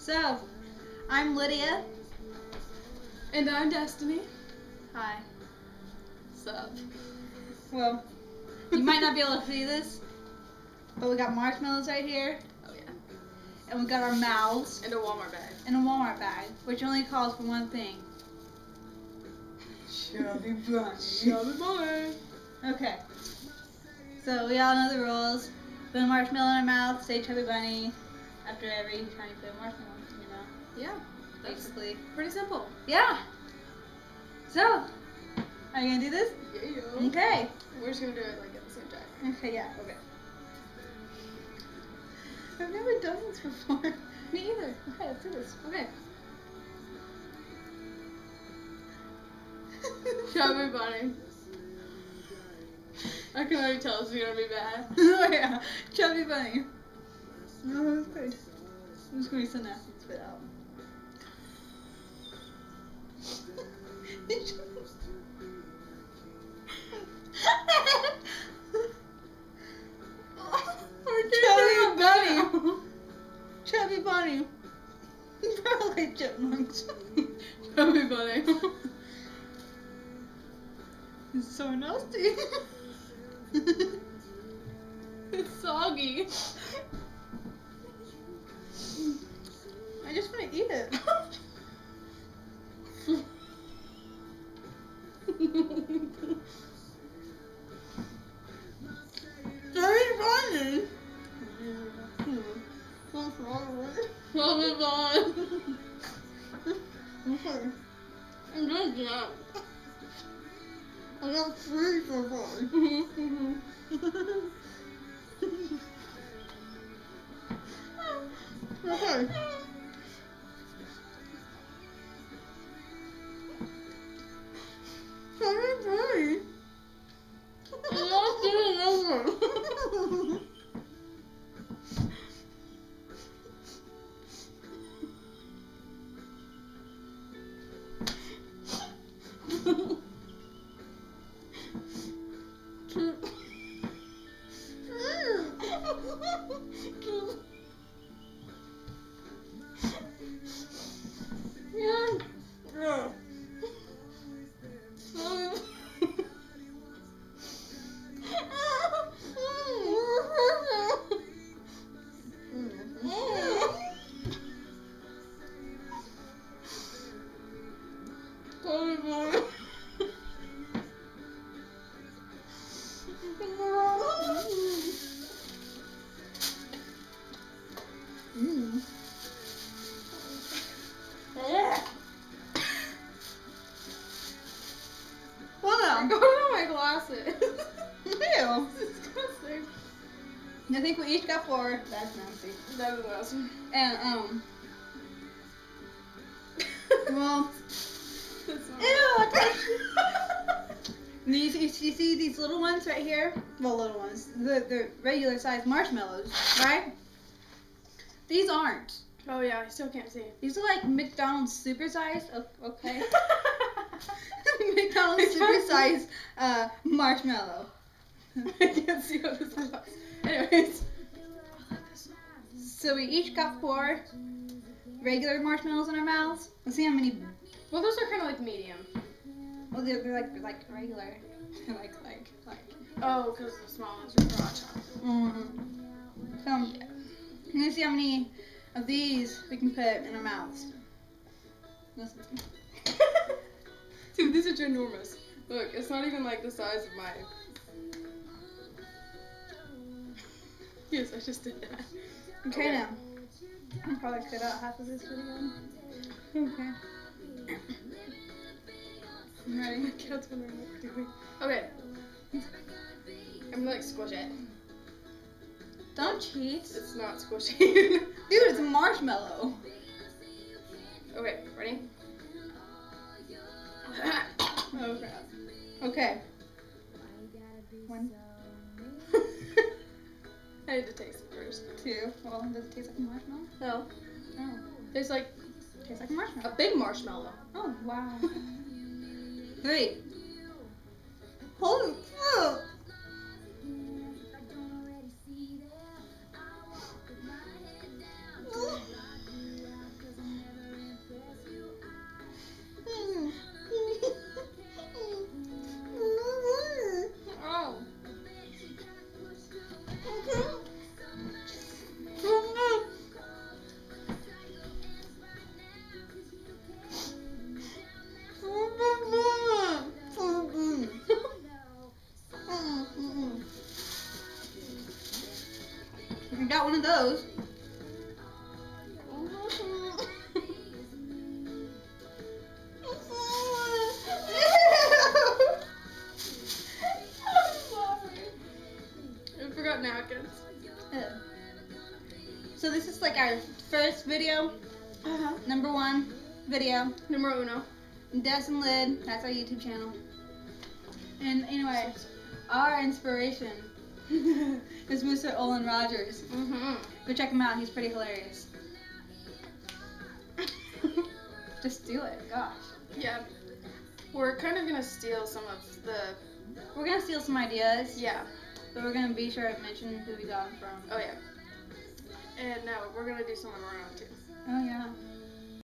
So, I'm Lydia. And I'm Destiny. Hi. Sup? Well, you might not be able to see this, but we got marshmallows right here, Oh yeah. and we got our mouths, And a Walmart bag. and a Walmart bag, which only calls for one thing. Chubby bunny. Chubby bunny. Okay. So we all know the rules. Put a marshmallow in our mouth, say chubby bunny after every time you put a marshmallow in your mouth. Yeah. That's Basically. pretty simple. Yeah. So, are you gonna do this? Yeah. Okay. We're just gonna do it like at the same time. Okay, yeah. Okay. I've never done this before. Me either. Okay, let's do this. Okay. Chubby bunny. I can already tell this is gonna be bad. Oh yeah, chubby bunny. No, that's good. I'm just gonna be so nasty to spit out. Chubby bunny. Chubby bunny. They're like chipmunks. Chubby bunny. It's so nasty. It's soggy. I just want to eat it. Chubby bunny. What's wrong with it? Chubby bunny. Okay. I'm drinking it. I got free so far. Okay. Chubby bunny. I'm not getting over. Yeah. Mm. I'm Wow. going on my glasses. Ew. It's disgusting. I think we each got 4. That's nasty. That is awesome. And well, That's ew. You see these little ones right here? Well, little ones. The regular size marshmallows, right? These aren't. Oh yeah, I still can't see. These are like McDonald's super size. Okay. McDonald's super can't see. size marshmallow. I can't see what this is. Anyways. So we each got 4 regular marshmallows in our mouths. Let's see how many. Well, those are kind of like medium. Oh, they're like regular. like. Oh, because the small ones are for hot chocolate. Mm-hmm. So let's see how many of these we can put in our mouths. Listen. Dude, these are ginormous. Look, it's not even like the size of my. Yes, I just did that. Okay, now. I'll probably cut out half of this video. Okay. I'm ready. My cat's wondering what we're doing. Okay. I'm gonna like squish it. Don't cheat. It's not squishy. Dude, it's a marshmallow. Okay, ready? Oh crap. Okay. 1, I had to taste it first. 2. Well, does it taste like a marshmallow? No. Oh. There's like Tastes like a marshmallow. a big marshmallow. Oh, wow. 3. Holy crap. this is like our first video. Number 1 video. Numero uno. Des and Lid, that's our YouTube channel. And anyway, our inspiration is Mr. Olin Rogers. Go check him out, he's pretty hilarious. Just do it, gosh. Yeah. We're kind of gonna steal some of the... We're gonna steal some ideas. Yeah. But we're gonna be sure to mention who we got them from. Oh yeah. And we're gonna do some of our own too. Oh yeah.